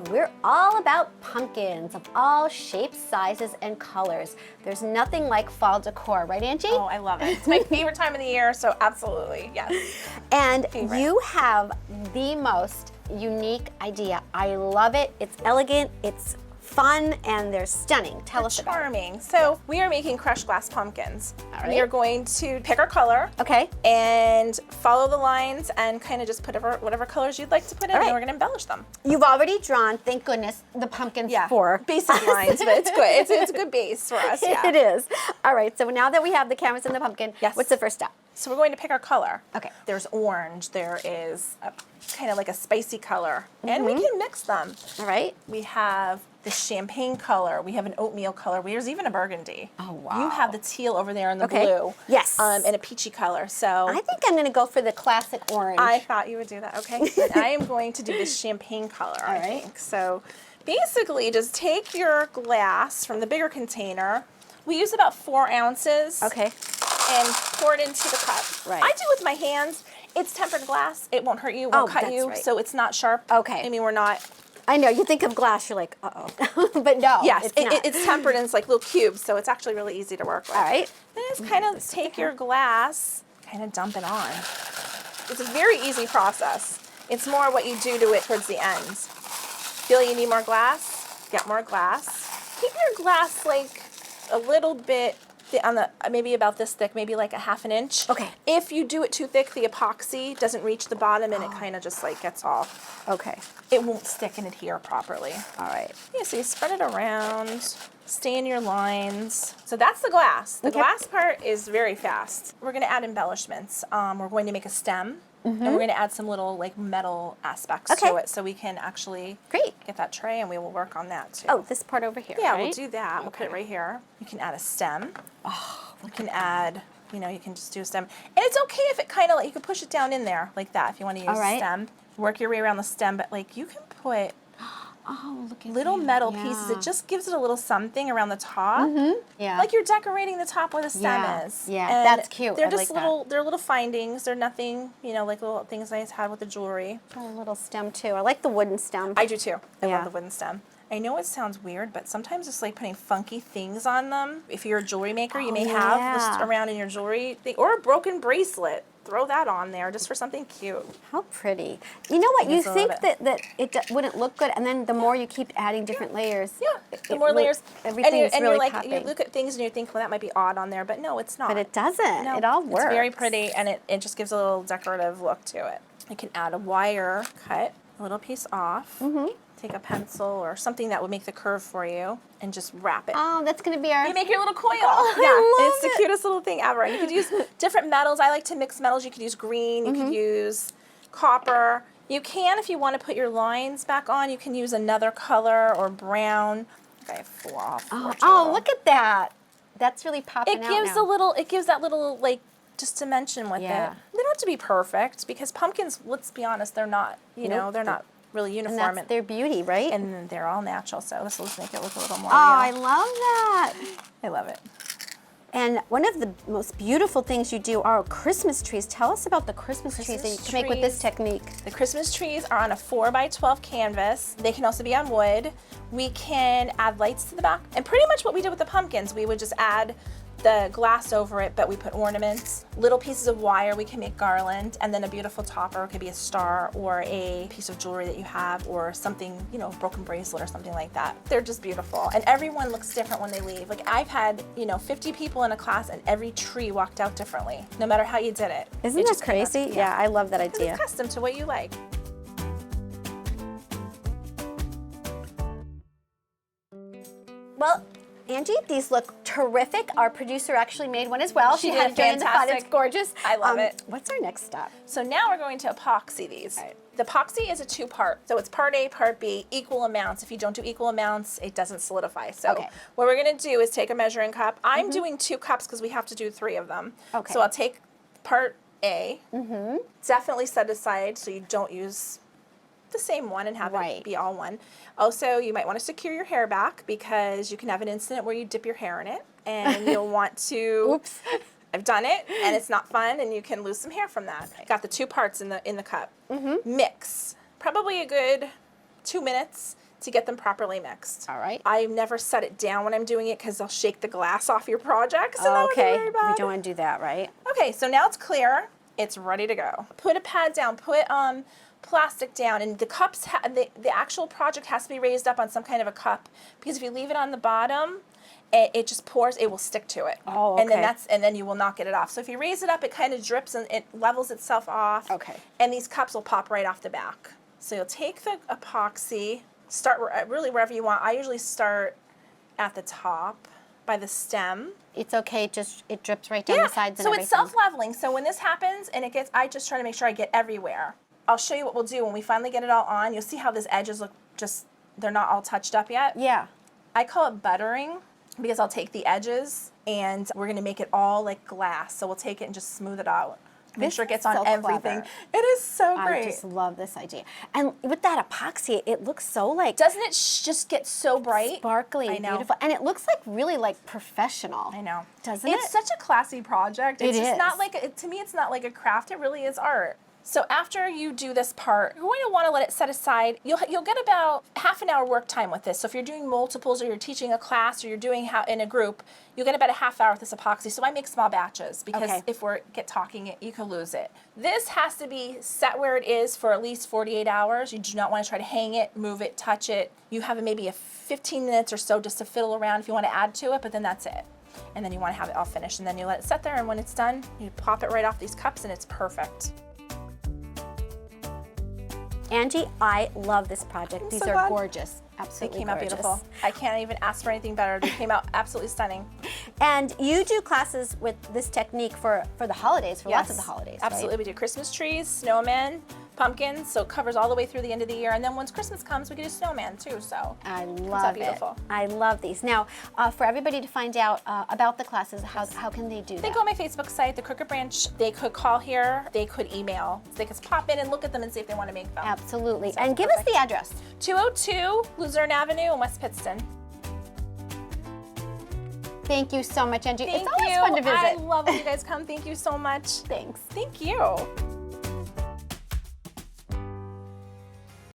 We're all about pumpkins of all shapes, sizes, and colors. There's nothing like fall decor, right, Angie? Oh, I love it. It's my favorite time of the year, so absolutely, yes. And you have the most unique idea. I love it. It's elegant, it's fun, and they're stunning. Tell us about it. Charming. So we are making crushed glass pumpkins. All right. We are going to pick our color. Okay. And follow the lines and kind of just put whatever colors you'd like to put in, All right. and we're going to embellish them. You've already drawn, thank goodness, the pumpkins for basic lines, but it's good. It's a good base for us. Yeah. It is. All right, so now that we have the canvas and the pumpkin, Yes. what's the first step? So we're going to pick our color. Okay. There's orange. There is a, kind of like a spicy color, and we can mix them. All right. We have the champagne color. We have an oatmeal color. There's even a burgundy. Oh, wow. You have the teal over there and the Okay. blue. Yes. And a peachy color. So I think I'm going to go for the classic orange. I thought you would do that. Okay. And I am going to do this champagne color. All I right. think. So basically, just take your glass from the bigger container. We use about 4 ounces. Okay. And pour it into the cup. Right. I do with my hands. It's tempered glass. It won't hurt you. It won't cut that's you. right. So it's not sharp. Okay. I mean, we're not. I know, you think of glass, you're like, uh-oh. But no, Yes, it's not. it's tempered and it's like little cubes, so it's actually really easy to work with. All right. Then just kind of take your glass, kind of dump it on. It's a very easy process. It's more what you do to it towards the end. Feel you need more glass? Get more glass. Keep your glass like a little bit on the maybe about this thick, maybe like a ½ an inch. Okay. If you do it too thick, the epoxy doesn't reach the bottom and it kind of just like gets all. Okay. It won't stick and adhere properly. All right. Yeah, so you spread it around, stay in your lines. So that's the glass. The glass part is very fast. We're gonna add embellishments. We're going to make a stem, and we're gonna add some little like metal aspects to it so we can actually get that tray, and we will work on that too. Oh, this part over here, yeah, right? we'll do that. We'll put it right here. You can add a stem. Oh, you can add, you know, you can just do a stem. And it's okay if it kind of like, you can push it down in there like that if you want to use a stem. Work your way around the stem, but like you can put little metal pieces. It just gives it a little something around the top. Yeah. Like you're decorating the top where the stem is. Yeah, And that's cute. They're I just like little, they're little findings. They're nothing, you know, like little things I had with the jewelry. A little stem too. I like the wooden stem. I do too. I love the wooden stem. I know it sounds weird, but sometimes it's like putting funky things on them. If you're a jewelry maker, you may have this around in your jewelry thing, or a broken bracelet. Throw that on there just for something cute. How pretty. You know what, you think that it wouldn't look good, and then the more you keep adding different layers. Yeah, the more layers. Everything's and really you're like, popping. you look at things and you think, well, that might be odd on there, but no, it's not. But it doesn't. No, it all works. It's very pretty, and it just gives a little decorative look to it. You can add a wire cut, a little piece off. Take a pencil or something that would make the curve for you and just wrap it. Oh, that's going to be our... You make your little coil. I love it's the cutest little thing ever. You could use different metals. I like to mix metals. You could use green. You could use copper. You can, if you want to put your lines back on, you can use another color or brown. Okay, fluff. Oh, look at that. That's really popping out gives now. it gives that little like just dimension with it. They don't have to be perfect because pumpkins, let's be honest, they're not, you know, they're not really uniform. And that's their beauty, right? And they're all natural, so this will just make it look a little more Oh, I real. love that. I love it. And one of the most beautiful things you do are Christmas trees. Tell us about the Christmas trees that you can make with this technique. The Christmas trees are on a 4x12 canvas. They can also be on wood. We can add lights to the back. And pretty much what we did with the pumpkins, we would just add the glass over it, but we put ornaments, little pieces of wire, we can make garland, and then a beautiful topper. It could be a star or a piece of jewelry that you have or something, you know, broken bracelet or something like that. They're just beautiful. And everyone looks different when they leave. Like I've had, you know, 50 people in a class and every tree walked out differently, no matter how you did it. Isn't that crazy? Yeah, I love that idea. It's custom to what you like. Well, Angie, these look terrific. Our producer actually made one as well. She had did it in the fun. It's fantastic. gorgeous. I love it. What's our next step? So now we're going to epoxy these. Right. The epoxy is a 2-part. So it's part A, part B, equal amounts. If you don't do equal amounts, it doesn't solidify. So what we're gonna do is take a measuring cup. I'm doing 2 cups because we have to do 3 of them. Okay. So I'll take part A. Definitely set aside so you don't use the same one and have it be all one. Also, you might want to secure your hair back because you can have an incident where you dip your hair in it and you'll want to. Oops. I've done it and it's not fun and you can lose some hair from that. Got the 2 parts in the cup. Mix. Probably a good 2 minutes. to get them properly mixed. All right. I never set it down when I'm doing it because I'll shake the glass off your project. So that would be Okay, very bad. we don't want to do that, right? Okay, so now it's clear. It's ready to go. Put a pad down, put plastic down, and the cups, the actual project has to be raised up on some kind of a cup, because if you leave it on the bottom, it just pours, it will stick to it. Oh, okay. And then you will not get it off. So if you raise it up, it kind of drips and it levels itself off. Okay. And these cups will pop right off the back. So you'll take the epoxy, start really wherever you want. I usually start at the top by the stem. It's okay, just it drips right down the sides and so everything. it's self-leveling. So when this happens and I just try to make sure I get everywhere. I'll show you what we'll do when we finally get it all on. You'll see how these edges look they're not all touched up yet. Yeah. I call it buttering, because I'll take the edges and we're gonna make it all like glass. So we'll take it and just smooth it out. Make sure it gets on so everything. clever. It is so I great. just love this idea. And with that epoxy, it looks so like Doesn't it just get so bright? sparkly, I know. beautiful. And it looks like really like professional. I know. Doesn't It's it? such a classy project. It's It just is. not like, to me, it's not like a craft. It really is art. So after you do this part, you're going to want to let it set aside. You'll get about half an hour work time with this. So if you're doing multiples, or you're teaching a class, or you're doing in a group, you'll get about a half hour with this epoxy. So I make small batches, because Okay. if we get talking, you could lose it. This has to be set where it is for at least 48 hours. You do not want to try to hang it, move it, touch it. You have maybe a 15 minutes or so just to fiddle around if you want to add to it, but then that's it. And then you want to have it all finished, and then you let it sit there, and when it's done, you pop it right off these cups, and it's perfect. Angie, I love this project. These so are glad. gorgeous. They Absolutely came out gorgeous. beautiful. I can't even ask for anything better. They came out absolutely stunning. And you do classes with this technique for the holidays, for lots of the holidays, Absolutely. right? We do Christmas trees, snowmen, pumpkins, so it covers all the way through the end of the year. And then once Christmas comes, we can do snowman too. So I love it. beautiful. I love these. Now, for everybody to find out about the classes, how can they do they that? go on my Facebook site, the Crooked Branch. They could call here. They could email. They could pop in and look at them and see if they want to make them. Absolutely. Sounds And give us perfect. the address. 202 Luzerne Avenue in West Pittston. Thank you so much, Angie. Thank it's always you. fun to visit. I love when you guys come. Thank you so much. Thanks. Thank you.